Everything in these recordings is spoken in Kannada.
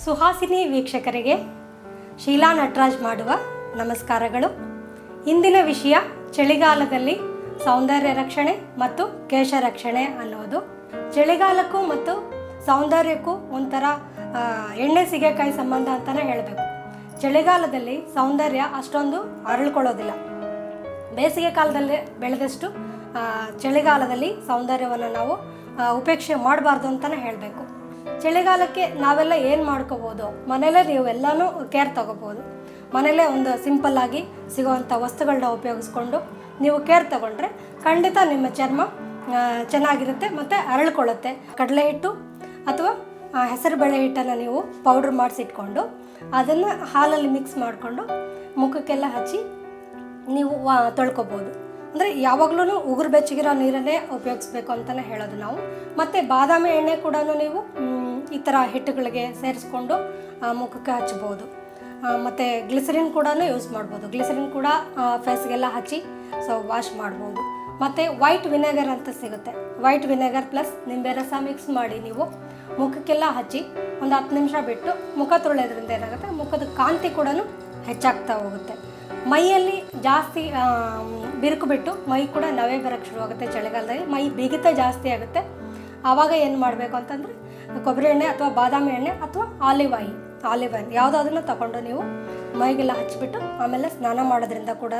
ಸುಹಾಸಿನಿ ವೀಕ್ಷಕರಿಗೆ ಶೀಲಾ ನಟರಾಜ್ ಮಾಡುವ ನಮಸ್ಕಾರಗಳು. ಇಂದಿನ ವಿಷಯ ಚಳಿಗಾಲದಲ್ಲಿ ಸೌಂದರ್ಯ ರಕ್ಷಣೆ ಮತ್ತು ಕೇಶ ರಕ್ಷಣೆ ಅನ್ನೋದು. ಚಳಿಗಾಲಕ್ಕೂ ಮತ್ತು ಸೌಂದರ್ಯಕ್ಕೂ ಒಂಥರ ಎಣ್ಣೆ ಸೀಗೆಕಾಯಿ ಸಂಬಂಧ ಅಂತಲೇ ಹೇಳಬೇಕು. ಚಳಿಗಾಲದಲ್ಲಿ ಸೌಂದರ್ಯ ಅಷ್ಟೊಂದು ಅರಳ್ಕೊಳ್ಳೋದಿಲ್ಲ. ಬೇಸಿಗೆ ಕಾಲದಲ್ಲಿ ಬೆಳೆದಷ್ಟು ಚಳಿಗಾಲದಲ್ಲಿ ಸೌಂದರ್ಯವನ್ನು ನಾವು ಉಪೇಕ್ಷೆ ಮಾಡಬಾರ್ದು ಅಂತಲೇ ಹೇಳಬೇಕು. ಚಳಿಗಾಲಕ್ಕೆ ನಾವೆಲ್ಲ ಏನು ಮಾಡ್ಕೋಬೋದು, ಮನೇಲೇ ನೀವು ಎಲ್ಲನೂ ಕೇರ್ ತೊಗೋಬೋದು. ಮನೇಲೇ ಒಂದು ಸಿಂಪಲ್ಲಾಗಿ ಸಿಗೋವಂಥ ವಸ್ತುಗಳನ್ನ ಉಪಯೋಗಿಸ್ಕೊಂಡು ನೀವು ಕೇರ್ ತೊಗೊಂಡ್ರೆ ಖಂಡಿತ ನಿಮ್ಮ ಚರ್ಮ ಚೆನ್ನಾಗಿರುತ್ತೆ ಮತ್ತು ಅರಳ್ಕೊಳ್ಳುತ್ತೆ. ಕಡಲೆ ಹಿಟ್ಟು ಅಥವಾ ಹೆಸರುಬೇಳೆ ಹಿಟ್ಟನ್ನು ನೀವು ಪೌಡ್ರ್ ಮಾಡಿಸಿಟ್ಕೊಂಡು ಅದನ್ನು ಹಾಲಲ್ಲಿ ಮಿಕ್ಸ್ ಮಾಡಿಕೊಂಡು ಮುಖಕ್ಕೆಲ್ಲ ಹಚ್ಚಿ ನೀವು ತೊಳ್ಕೊಬೋದು. ಅಂದರೆ ಯಾವಾಗಲೂ ಉಗುರು ಬೆಚ್ಚಗಿರೋ ನೀರನ್ನೇ ಉಪಯೋಗಿಸ್ಬೇಕು ಅಂತಲೇ ಹೇಳೋದು ನಾವು. ಮತ್ತು ಬಾದಾಮಿ ಎಣ್ಣೆ ಕೂಡ ನೀವು ಈ ಥರ ಹಿಟ್ಟುಗಳಿಗೆ ಸೇರಿಸ್ಕೊಂಡು ಮುಖಕ್ಕೆ ಹಚ್ಬೋದು. ಮತ್ತು ಗ್ಲಿಸರಿನ್ ಕೂಡ ಯೂಸ್ ಮಾಡ್ಬೋದು. ಗ್ಲಿಸರಿನ್ ಕೂಡ ಫೇಸ್ಗೆಲ್ಲ ಹಚ್ಚಿ ವಾಶ್ ಮಾಡ್ಬೋದು. ಮತ್ತು ವೈಟ್ ವಿನೆಗರ್ ಅಂತ ಸಿಗುತ್ತೆ. ವೈಟ್ ವಿನೆಗರ್ ಪ್ಲಸ್ ನಿಂಬೆ ರಸ ಮಿಕ್ಸ್ ಮಾಡಿ ನೀವು ಮುಖಕ್ಕೆಲ್ಲ ಹಚ್ಚಿ ಒಂದು 10 ನಿಮಿಷ ಬಿಟ್ಟು ಮುಖ ತೊಳೆಯೋದ್ರಿಂದ ಏನಾಗುತ್ತೆ, ಮುಖದ ಕಾಂತಿ ಕೂಡ ಹೆಚ್ಚಾಗ್ತಾ ಹೋಗುತ್ತೆ. ಮೈಯಲ್ಲಿ ಜಾಸ್ತಿ ಬಿರುಕು ಬಿಟ್ಟು ಮೈ ಕೂಡ ನವೆ ಬರೋಕ್ಕೆ ಶುರುವಾಗುತ್ತೆ. ಚಳಿಗಾಲದಲ್ಲಿ ಮೈ ಬಿಗಿತ ಜಾಸ್ತಿ ಆಗುತ್ತೆ. ಆವಾಗ ಏನು ಮಾಡಬೇಕು ಅಂತಂದರೆ ಕೊಬ್ಬರಿ ಎಣ್ಣೆ ಅಥವಾ ಬಾದಾಮಿ ಎಣ್ಣೆ ಅಥವಾ ಆಲಿವ್ ಆಯಿಲ್ ಯಾವುದಾದ್ರೂ ತಗೊಂಡು ನೀವು ಮೈಗೆಲ್ಲ ಹಚ್ಚಿಬಿಟ್ಟು ಆಮೇಲೆ ಸ್ನಾನ ಮಾಡೋದ್ರಿಂದ ಕೂಡ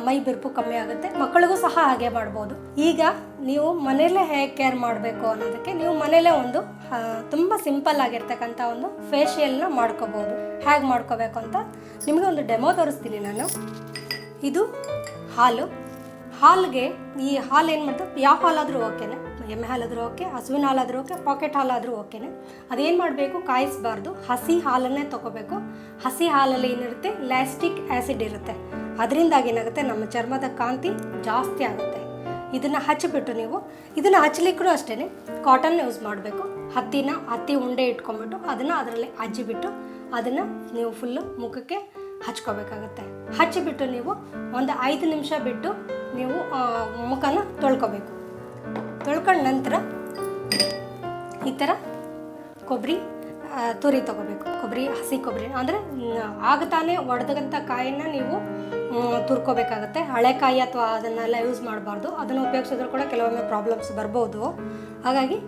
ಮೈ ಬಿರುಪು ಕಮ್ಮಿ ಆಗುತ್ತೆ. ಮಕ್ಕಳಿಗೂ ಸಹ ಹಾಗೆ ಮಾಡ್ಬೋದು. ಈಗ ನೀವು ಮನೆಯಲ್ಲೇ ಹೇಗೆ ಕೇರ್ ಮಾಡಬೇಕು ಅನ್ನೋದಕ್ಕೆ ನೀವು ಮನೆಯಲ್ಲೇ ಒಂದು ತುಂಬ ಸಿಂಪಲ್ ಆಗಿರ್ತಕ್ಕಂಥ ಒಂದು ಫೇಶಿಯಲ್ನ ಮಾಡ್ಕೋಬೋದು. ಹೇಗೆ ಮಾಡ್ಕೋಬೇಕು ಅಂತ ನಿಮಗೆ ಒಂದು ಡೆಮೋ ತೋರಿಸ್ತೀನಿ ನಾನು. ಇದು ಹಾಲಿಗೆ ಈ ಹಾಲು ಏನು ಮಾಡ್ತದೆ, ಯಾವ ಹಾಲಾದರೂ ಓಕೆನೆ, ಎಮ್ಮೆ ಹಾಲಾದರೂ ಓಕೆ, ಹಸುವಿನ ಹಾಲಾದರೂ ಓಕೆ, ಪಾಕೆಟ್ ಹಾಲಾದರೂ ಓಕೆನೆ. ಅದೇನು ಮಾಡಬೇಕು, ಕಾಯಿಸಬಾರ್ದು, ಹಸಿ ಹಾಲನ್ನೇ ತೊಗೋಬೇಕು. ಹಸಿ ಹಾಲಲ್ಲಿ ಏನಿರುತ್ತೆ, ಲ್ಯಾಸ್ಟಿಕ್ ಆ್ಯಸಿಡ್ ಇರುತ್ತೆ. ಅದರಿಂದಾಗಿ ಏನಾಗುತ್ತೆ, ನಮ್ಮ ಚರ್ಮದ ಕಾಂತಿ ಜಾಸ್ತಿ ಆಗುತ್ತೆ. ಇದನ್ನು ಹಚ್ಚಿಬಿಟ್ಟು ನೀವು ಇದನ್ನು ಹಚ್ಚಲಿಕ್ಕೂ ಅಷ್ಟೇ ಕಾಟನ್ ಯೂಸ್ ಮಾಡಬೇಕು. ಹತ್ತಿ ಉಂಡೆ ಇಟ್ಕೊಂಡ್ಬಿಟ್ಟು ಅದನ್ನು ಅದರಲ್ಲಿ ಹಚ್ಚಿಬಿಟ್ಟು ಅದನ್ನು ನೀವು ಫುಲ್ಲು ಮುಖಕ್ಕೆ ಹಚ್ಕೋಬೇಕಾಗತ್ತೆ. ಹಚ್ಚಿಬಿಟ್ಟು ನೀವು ಒಂದು 5 ನಿಮಿಷ ಬಿಟ್ಟು ನೀವು ಮುಖನ ತೊಳ್ಕೊಬೇಕು. ತೊಳ್ಕೊಂಡ ನಂತರ ಈ ಥರ ಕೊಬ್ಬರಿ ತುರಿ ತೊಗೋಬೇಕು. ಹಸಿ ಕೊಬ್ಬರಿ ಅಂದರೆ ಆಗತಾನೆ ಒಡೆದಂಥ ಕಾಯನ್ನು ನೀವು ತುರ್ಕೋಬೇಕಾಗತ್ತೆ. ಹಳೆ ಕಾಯಿ ಅಥವಾ ಅದನ್ನೆಲ್ಲ ಯೂಸ್ ಮಾಡಬಾರ್ದು. ಅದನ್ನು ಉಪಯೋಗಿಸಿದ್ರು ಕೂಡ ಕೆಲವೊಮ್ಮೆ ಪ್ರಾಬ್ಲಮ್ಸ್ ಬರ್ಬೋದು. ಹಾಗಾಗಿ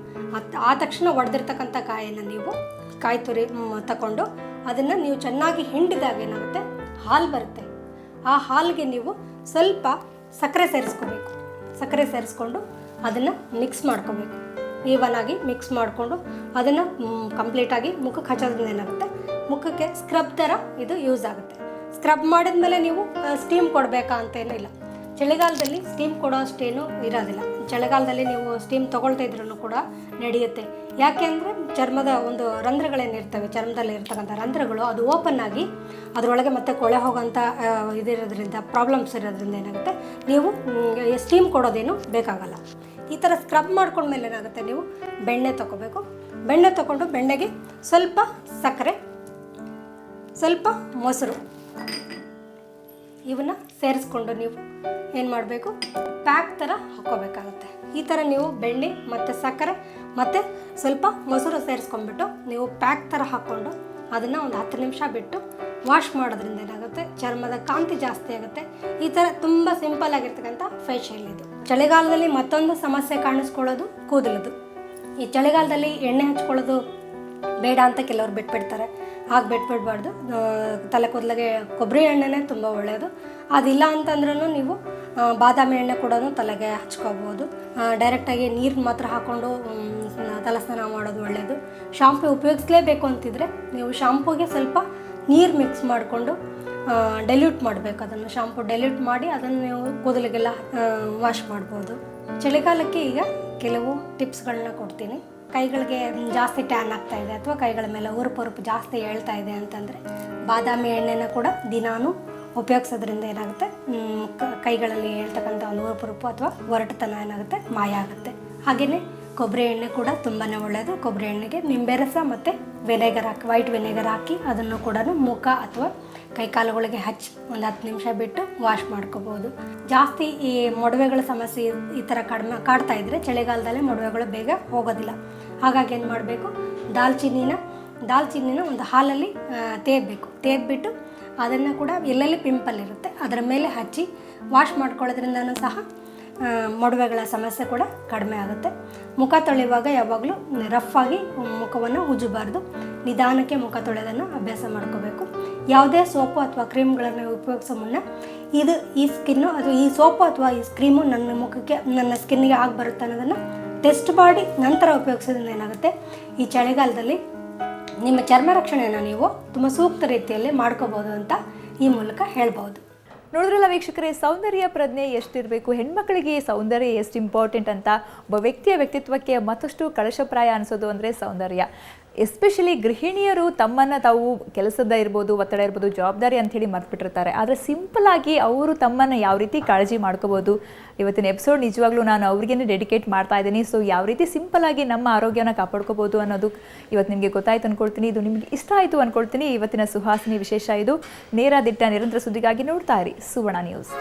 ಆ ತಕ್ಷಣ ಒಡೆದಿರ್ತಕ್ಕಂಥ ಕಾಯನ್ನು ನೀವು ಕಾಯಿ ತುರಿ ತಗೊಂಡು ಅದನ್ನು ನೀವು ಚೆನ್ನಾಗಿ ಹಿಂಡಿದಾಗ ಏನಾಗುತ್ತೆ, ಹಾಲು ಬರುತ್ತೆ. ಆ ಹಾಲಿಗೆ ನೀವು ಸ್ವಲ್ಪ ಸಕ್ಕರೆ ಸೇರಿಸ್ಕೋಬೇಕು. ಸಕ್ಕರೆ ಸೇರಿಸ್ಕೊಂಡು ಅದನ್ನು ಮಿಕ್ಸ್ ಮಾಡ್ಕೋಬೇಕು. ಈವನ್ ಆಗಿ ಮಿಕ್ಸ್ ಮಾಡಿಕೊಂಡು ಅದನ್ನು ಕಂಪ್ಲೀಟಾಗಿ ಮುಖಕ್ಕೆ ಹಚ್ಚೋದ್ರಿಂದ ಏನಾಗುತ್ತೆ, ಮುಖಕ್ಕೆ ಸ್ಕ್ರಬ್ ಥರ ಇದು ಯೂಸ್ ಆಗುತ್ತೆ. ಸ್ಕ್ರಬ್ ಮಾಡಿದ್ಮೇಲೆ ನೀವು ಸ್ಟೀಮ್ ಕೊಡಬೇಕಾ ಅಂತೇನೂ ಇಲ್ಲ. ಚಳಿಗಾಲದಲ್ಲಿ ಸ್ಟೀಮ್ ಕೊಡೋ ಅಷ್ಟೇನೂ ಇರೋದಿಲ್ಲ. ಚಳಿಗಾಲದಲ್ಲಿ ನೀವು ಸ್ಟೀಮ್ ತೊಗೊಳ್ತಾ ಇದ್ರೂ ಕೂಡ ನಡೆಯುತ್ತೆ. ಯಾಕೆ ಅಂದರೆ ಚರ್ಮದ ಒಂದು ರಂಧ್ರಗಳೇನಿರ್ತವೆ, ಚರ್ಮದಲ್ಲಿ ಇರ್ತಕ್ಕಂಥ ರಂಧ್ರಗಳು ಅದು ಓಪನ್ ಆಗಿ ಅದರೊಳಗೆ ಮತ್ತೆ ಕೊಳೆ ಹೋಗೋಂಥ ಇದಿರೋದ್ರಿಂದ ಪ್ರಾಬ್ಲಮ್ಸ್ ಇರೋದ್ರಿಂದ ಏನಾಗುತ್ತೆ, ನೀವು ಸ್ಟೀಮ್ ಕೊಡೋದೇನು ಬೇಕಾಗಲ್ಲ. ಈ ಥರ ಸ್ಕ್ರಬ್ ಮಾಡ್ಕೊಂಡ್ಮೇಲೆ ಏನಾಗುತ್ತೆ, ನೀವು ಬೆಣ್ಣೆ ತೊಗೋಬೇಕು. ಬೆಣ್ಣೆ ತೊಗೊಂಡು ಬೆಣ್ಣೆಗೆ ಸ್ವಲ್ಪ ಸಕ್ಕರೆ, ಸ್ವಲ್ಪ ಮೊಸರು ಇವನ್ನ ಸೇರಿಸ್ಕೊಂಡು ನೀವು ಏನು ಮಾಡಬೇಕು, ಪ್ಯಾಕ್ ಥರ ಹಾಕ್ಕೋಬೇಕಾಗತ್ತೆ. ಈ ಥರ ನೀವು ಬೆಣ್ಣೆ ಮತ್ತು ಸಕ್ಕರೆ ಮತ್ತು ಸ್ವಲ್ಪ ಮೊಸರು ಸೇರಿಸ್ಕೊಂಡ್ಬಿಟ್ಟು ನೀವು ಪ್ಯಾಕ್ ಥರ ಹಾಕ್ಕೊಂಡು ಅದನ್ನು ಒಂದು 10 ನಿಮಿಷ ಬಿಟ್ಟು ವಾಶ್ ಮಾಡೋದ್ರಿಂದ ಏನಾಗುತ್ತೆ, ಚರ್ಮದ ಕಾಂತಿ ಜಾಸ್ತಿ ಆಗುತ್ತೆ. ಈ ಥರ ತುಂಬ ಸಿಂಪಲ್ ಆಗಿರ್ತಕ್ಕಂಥ ಫೇಶಿಯಲ್ ಇದು. ಚಳಿಗಾಲದಲ್ಲಿ ಮತ್ತೊಂದು ಸಮಸ್ಯೆ ಕಾಣಿಸ್ಕೊಳ್ಳೋದು ಕೂದಲದು. ಈ ಚಳಿಗಾಲದಲ್ಲಿ ಎಣ್ಣೆ ಹಚ್ಕೊಳ್ಳೋದು ಬೇಡ ಅಂತ ಕೆಲವರು ಬಿಟ್ಬಿಡ್ತಾರೆ. ಹಾಗೆ ಬಿಟ್ಬಿಡ್ಬಾರ್ದು. ತಲೆ ಕೂದಲಿಗೆ ಕೊಬ್ಬರಿ ಎಣ್ಣೆನೇ ತುಂಬ ಒಳ್ಳೆಯದು. ಅದಿಲ್ಲ ಅಂತಂದ್ರೂ ನೀವು ಬಾದಾಮಿ ಎಣ್ಣೆ ಕೂಡ ತಲೆಗೆ ಹಚ್ಕೋಬೋದು. ಡೈರೆಕ್ಟಾಗಿ ನೀರು ಮಾತ್ರ ಹಾಕ್ಕೊಂಡು ತಲೆ ಸ್ನಾನ ಮಾಡೋದು ಒಳ್ಳೆಯದು. ಶಾಂಪು ಉಪಯೋಗಿಸಲೇಬೇಕು ಅಂತಿದ್ರೆ ನೀವು ಶಾಂಪೂಗೆ ಸ್ವಲ್ಪ ನೀರು ಮಿಕ್ಸ್ ಮಾಡಿಕೊಂಡು ಡೈಲ್ಯೂಟ್ ಮಾಡಬೇಕು. ಅದನ್ನು ಶಾಂಪು ಡೈಲ್ಯೂಟ್ ಮಾಡಿ ಅದನ್ನು ನೀವು ಕೂದಲಿಗೆಲ್ಲ ವಾಶ್ ಮಾಡ್ಬೋದು. ಚಳಿಗಾಲಕ್ಕೆ ಈಗ ಕೆಲವು ಟಿಪ್ಸ್ಗಳನ್ನ ಕೊಡ್ತೀನಿ. ಕೈಗಳಿಗೆ ಜಾಸ್ತಿ ಟ್ಯಾನ್ ಆಗ್ತಾ ಇದೆ ಅಥವಾ ಕೈಗಳ ಮೇಲೆ ಉರುಪು ಜಾಸ್ತಿ ಹೇಳ್ತಾ ಇದೆ ಅಂತಂದರೆ ಬಾದಾಮಿ ಎಣ್ಣೆನ ಕೂಡ ದಿನಾನು ಉಪಯೋಗಿಸೋದ್ರಿಂದ ಏನಾಗುತ್ತೆ, ಕೈಗಳಲ್ಲಿ ಹೇಳ್ತಕ್ಕಂಥ ಒಂದು ಉರುಪು ಅಥವಾ ಒರಟುತನ ಏನಾಗುತ್ತೆ, ಮಾಯ ಆಗುತ್ತೆ. ಹಾಗೆಯೇ ಕೊಬ್ಬರಿ ಎಣ್ಣೆ ಕೂಡ ತುಂಬಾ ಒಳ್ಳೆಯದು. ಕೊಬ್ಬರಿ ಎಣ್ಣೆಗೆ ನಿಂಬೆ ರಸ ಮತ್ತು ವಿನೆಗರ್ ಹಾಕಿ, ವೈಟ್ ವಿನೆಗರ್ ಹಾಕಿ ಅದನ್ನು ಕೂಡ ಮುಖ ಅಥವಾ ಕೈಕಾಲುಗಳಿಗೆ ಹಚ್ಚಿ ಒಂದು 10 ನಿಮಿಷ ಬಿಟ್ಟು ವಾಶ್ ಮಾಡ್ಕೋಬೋದು. ಜಾಸ್ತಿ ಈ ಮೊಡವೆಗಳ ಸಮಸ್ಯೆ ಈ ಥರ ಕಾಡ್ತಾ ಇದ್ದರೆ ಚಳಿಗಾಲದಲ್ಲೇ ಮೊಡವೆಗಳು ಬೇಗ ಹೋಗೋದಿಲ್ಲ. ಹಾಗಾಗಿ ಏನು ಮಾಡಬೇಕು, ದಾಲ್ಚಿನ್ನಿನ ದಾಲ್ಚಿನ್ನಿನ ಒಂದು ಹಾಲಲ್ಲಿ ತೇಯಬೇಕು. ತೇದ್ಬಿಟ್ಟು ಅದನ್ನು ಕೂಡ ಎಲ್ಲೆಲ್ಲಿ ಪಿಂಪಲ್ ಇರುತ್ತೆ ಅದರ ಮೇಲೆ ಹಚ್ಚಿ ವಾಶ್ ಮಾಡ್ಕೊಳ್ಳೋದ್ರಿಂದನೂ ಸಹ ಮೊಡವೆಗಳ ಸಮಸ್ಯೆ ಕೂಡ ಕಡಿಮೆ ಆಗುತ್ತೆ. ಮುಖ ತೊಳೆಯುವಾಗ ಯಾವಾಗಲೂ ರಫಾಗಿ ಮುಖವನ್ನು ಉಜ್ಜಬಾರ್ದು, ನಿಧಾನಕ್ಕೆ ಮುಖ ತೊಳೆಯೋದನ್ನು ಅಭ್ಯಾಸ ಮಾಡ್ಕೋಬೇಕು. ಯಾವುದೇ ಸೋಪು ಅಥವಾ ಕ್ರೀಮ್ಗಳನ್ನು ಉಪಯೋಗಿಸೋ ಮುನ್ನ ಈ ಸ್ಕಿನ್ನು ಅಥವಾ ಈ ಸೋಪು ಅಥವಾ ಈ ಕ್ರೀಮು ನನ್ನ ಸ್ಕಿನ್ನಿಗೆ ಆಗಿ ಬರುತ್ತೆ ಅನ್ನೋದನ್ನು ಟೆಸ್ಟ್ ಮಾಡಿ ನಂತರ ಉಪಯೋಗಿಸೋದ್ರಿಂದ ಏನಾಗುತ್ತೆ, ಈ ಚಳಿಗಾಲದಲ್ಲಿ ನಿಮ್ಮ ಚರ್ಮ ರಕ್ಷಣೆಯನ್ನು ನೀವು ತುಂಬ ಸೂಕ್ತ ರೀತಿಯಲ್ಲಿ ಮಾಡ್ಕೋಬೋದು ಅಂತ ಈ ಮೂಲಕ ಹೇಳ್ಬೋದು. ನೋಡಿದ್ರಲ್ಲ ವೀಕ್ಷಕರೇ, ಸೌಂದರ್ಯ ಪ್ರಜ್ಞೆ ಎಷ್ಟಿರಬೇಕು, ಹೆಣ್ಮಕ್ಳಿಗೆ ಸೌಂದರ್ಯ ಎಷ್ಟು ಇಂಪಾರ್ಟೆಂಟ್ ಅಂತ. ಒಬ್ಬ ವ್ಯಕ್ತಿಯ ವ್ಯಕ್ತಿತ್ವಕ್ಕೆ ಮತ್ತಷ್ಟು ಕಳಶಪ್ರಾಯ ಅನಿಸೋದು ಅಂದರೆ ಸೌಂದರ್ಯ. ಎಸ್ಪೆಷಲಿ ಗೃಹಿಣಿಯರು ತಮ್ಮನ್ನು ತಾವು ಕೆಲಸದ ಇರ್ಬೋದು, ಒತ್ತಡ ಇರ್ಬೋದು, ಜವಾಬ್ದಾರಿ ಅಂಥೇಳಿ ಮರ್ತ್ಬಿಟ್ಟಿರ್ತಾರೆ. ಆದರೆ ಸಿಂಪಲ್ಲಾಗಿ ಅವರು ತಮ್ಮನ್ನು ಯಾವ ರೀತಿ ಕಾಳಜಿ ಮಾಡ್ಕೋಬೋದು, ಇವತ್ತಿನ ಎಪಿಸೋಡ್ ನಿಜವಾಗ್ಲೂ ನಾನು ಅವ್ರಿಗೇನೆ ಡೆಡಿಕೇಟ್ ಮಾಡ್ತಾ ಇದ್ದೀನಿ. ಸೊ ಯಾವ ರೀತಿ ಸಿಂಪಲ್ಲಾಗಿ ನಮ್ಮ ಆರೋಗ್ಯನ ಕಾಪಾಡ್ಕೋಬೋದು ಅನ್ನೋದು ಇವತ್ತು ನಿಮಗೆ ಗೊತ್ತಾಯ್ತು ಅಂದ್ಕೊಳ್ತೀನಿ. ಇದು ನಿಮಗೆ ಇಷ್ಟ ಆಯಿತು ಅಂದ್ಕೊಳ್ತೀನಿ. ಇವತ್ತಿನ ಸುಹಾಸಿನಿ ವಿಶೇಷ ಇದು. ನೇರ ದಿಟ್ಟ ನಿರಂತರ ಸುದ್ದಿಗಾಗಿ ನೋಡ್ತಾ ಇರಿ ಸುವರ್ಣ ನ್ಯೂಸ್.